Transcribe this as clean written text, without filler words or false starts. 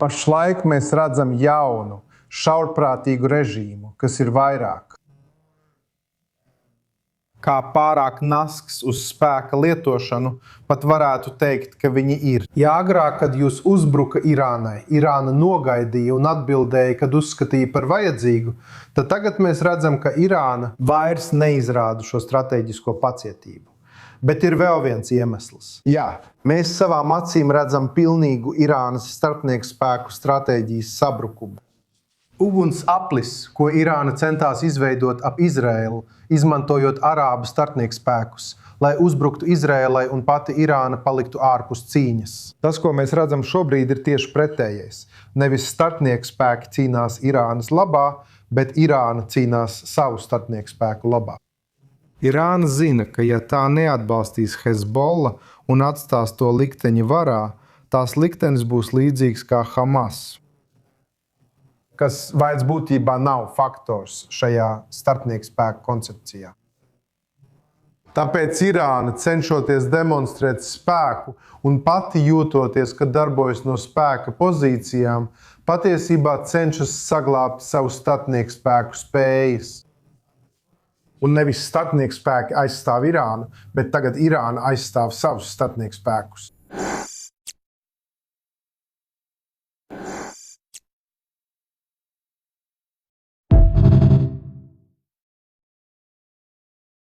Pašlaik mēs redzam jaunu, šaurprātīgu režīmu, kas ir vairāk kā pārāk nasks uz spēka lietošanu, pat varētu teikt, ka viņi ir. Ja agrāk, kad jūs uzbruka Irānai, Irāna nogaidīja un atbildēja, kad uzskatīja par vajadzīgu, tad tagad mēs redzam, ka Irāna vairs neizrāda šo stratēģisko pacietību. Bet ir vēl viens iemesls. Jā, mēs savām acīm redzam pilnīgu Irānas starpnieku spēku stratēģijas sabrukumu. Uguns aplis, ko Irāna centās izveidot ap Izraēlu, izmantojot arābu starpnieku spēkus, lai uzbruktu Izraēlai un pati Irāna paliktu ārpus cīņas. Tas, ko mēs redzam šobrīd, ir tieši pretējais. Nevis starpnieku spēki cīnās Irānas labā, bet Irāna cīnās savu starpnieku spēku labā. Irāna zina, ka ja tā neatbalstīs Hezbollah un atstās to likteņa varā, tās liktenis būs līdzīgs kā Hamas, kas vairs būtībā nav faktors šajā starpnieku spēku koncepcijā. Tāpēc Irāna, cenšoties demonstrēt spēku un pati jūtoties, ka darbojas no spēka pozīcijām, patiesībā cenšas saglābt savu starpnieku spēku spējas. Un nevis starpnieku spēki aizstāv Irānu, bet tagad Irāna aizstāv savus starpnieku spēkus.